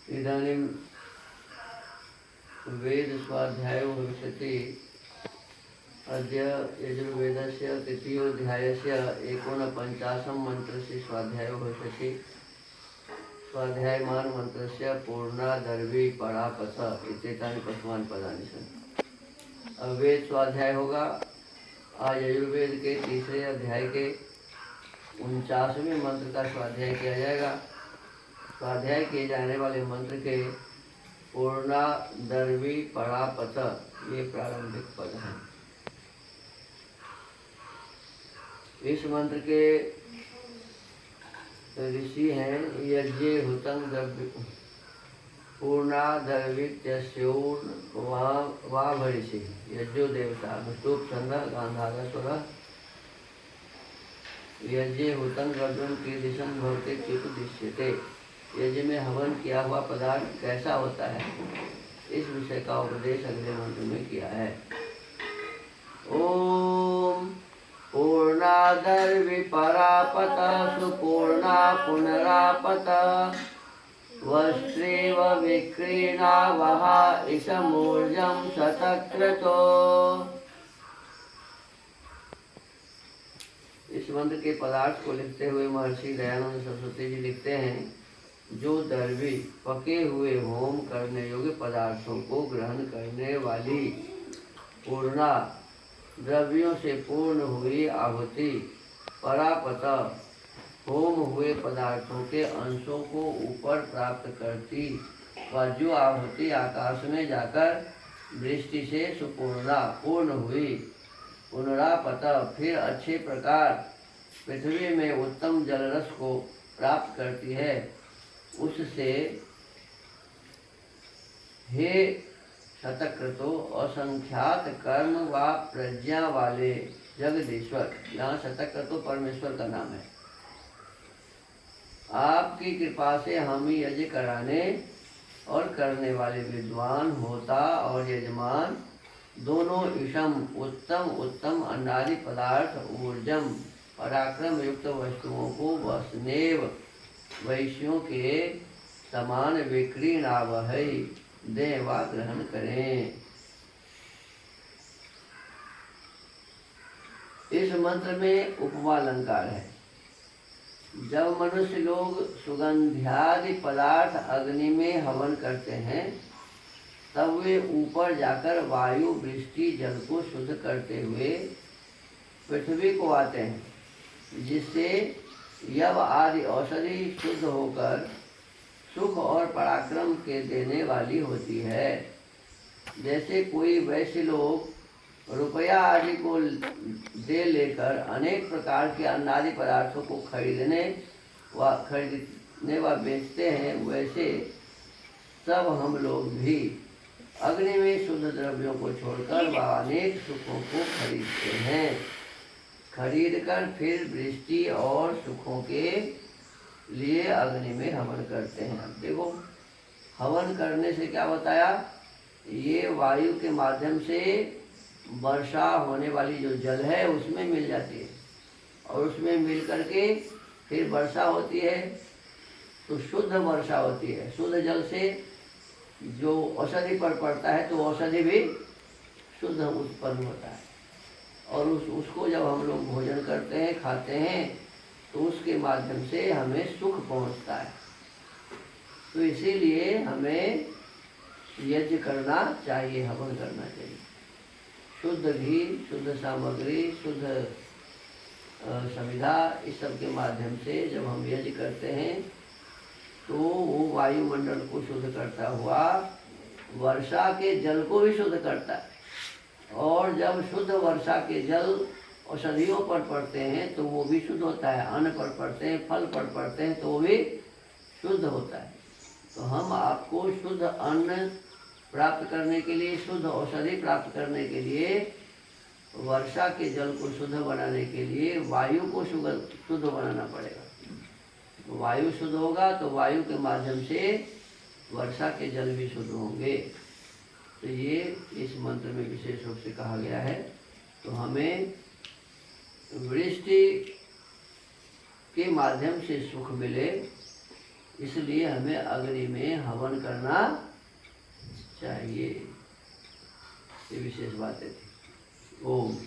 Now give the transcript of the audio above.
इदानीं वेदस्वाध्यायो भविष्यति। अद्य यजुर्वेदस्य तृतीयोऽध्यायस्य 49 मन्त्रस्य स्वाध्यायो भविष्यति। स्वाध्यायमान मन्त्रस्य पूर्णादर्वी परापथ इत्येतानि प्रथमानि पदानि सन्ति। अब वेद स्वाध्याय होगा। आज यजुर्वेद के तीसरे अध्याय के 49वें मंत्र का स्वाध्याय किया जाएगा। स्वाध्याय किए जाने वाले मंत्र के पूर्णादर्वी परापथ ये प्रारंभिक पद हैं। इस मंत्र के ऋषि हैं यज्ञ हुतं द्रव्य पूर्णादर्वित्यस्योर्न वाभऋषि यज्ञो देवता अनुष्टुप छंद गांधार स्वर यज्ञ हुतं द्रव्यम कीदृशं भवति इत्युपदिश्यते। यज्ञ में हवन किया हुआ पदार्थ कैसा होता है, इस विषय का उपदेश अगले मंत्र में किया है। ओम पूर्णादर्वी परापत सुपूर्णा पुनरापत वस्त्रेव विक्रीणा वहा ईशमूर्जं शतक्रतो। इस मंत्र के पदार्थ को लिखते हुए महर्षि दयानंद सरस्वती जी लिखते हैं, जो दर्वी पके हुए होम करने योग्य पदार्थों को ग्रहण करने वाली पूर्णा द्रव्यों से पूर्ण हुई आहुति परापत होम हुए पदार्थों के अंशों को ऊपर प्राप्त करती व जो आहुति आकाश में जाकर दृष्टि से सुपूर्णा पूर्ण हुई पुनरापत फिर अच्छे प्रकार पृथ्वी में उत्तम जलरस को प्राप्त करती है, उससे हे शतक्रतो असंख्यात कर्म व प्रज्ञा वाले जगदीश्वर। यहाँ शतक्रतो परमेश्वर का नाम है। आपकी कृपा से हम ही यज्ञ कराने और करने वाले विद्वान होता और यजमान दोनों ईशम उत्तम उत्तम अन्नादि पदार्थ ऊर्जम पराक्रम युक्त वस्तुओं को वसनेव वैश्यों के समान विक्रीणावहै देवा ग्रहण करें। इस मंत्र में उपमालंकार है। जब मनुष्य लोग सुगंध्यादि पदार्थ अग्नि में हवन करते हैं, तब वे ऊपर जाकर वायु वृष्टि जल को शुद्ध करते हुए पृथ्वी को आते हैं, जिससे यव आदि औषधि शुद्ध होकर सुख और पराक्रम के देने वाली होती है। जैसे कोई वैश्य लोग रुपया आदि को दे लेकर अनेक प्रकार के अन्नादि पदार्थों को खरीदने व बेचते हैं, वैसे सब हम लोग भी अग्नि में शुद्ध द्रव्यों को छोड़कर व अनेक सुखों को खरीदते हैं। खरीदकर फिर वृष्टि और सुखों के लिए अग्नि में हवन करते हैं। अब देखो, हवन करने से क्या बताया, ये वायु के माध्यम से वर्षा होने वाली जो जल है उसमें मिल जाती है और उसमें मिल करके फिर वर्षा होती है, तो शुद्ध वर्षा होती है। शुद्ध जल से जो औषधि पर पड़ता है तो औषधि भी शुद्ध उत्पन्न होता है, और उसको जब हम लोग भोजन करते हैं, खाते हैं, तो उसके माध्यम से हमें सुख पहुंचता है। तो इसीलिए हमें यज्ञ करना चाहिए, हवन करना चाहिए। शुद्ध घी, शुद्ध सामग्री, शुद्ध समिधा, इस सब के माध्यम से जब हम यज्ञ करते हैं तो वो वायुमंडल को शुद्ध करता हुआ वर्षा के जल को भी शुद्ध करता है। और जब शुद्ध वर्षा के जल औषधियों पर पड़ते हैं तो वो भी शुद्ध होता है। अन्न पर पड़ते हैं, फल पर पड़ते हैं तो वो भी शुद्ध होता है। तो हम आपको शुद्ध अन्न प्राप्त करने के लिए, शुद्ध औषधि प्राप्त करने के लिए, वर्षा के जल को शुद्ध बनाने के लिए वायु को शुद्ध बनाना पड़ेगा। तो वायु शुद्ध होगा तो वायु के माध्यम से वर्षा के जल भी शुद्ध होंगे। तो ये इस मंत्र में विशेष रूप से कहा गया है। तो हमें वृष्टि के माध्यम से सुख मिले, इसलिए हमें अग्नि में हवन करना चाहिए। ये विशेष बातें थी। ओम।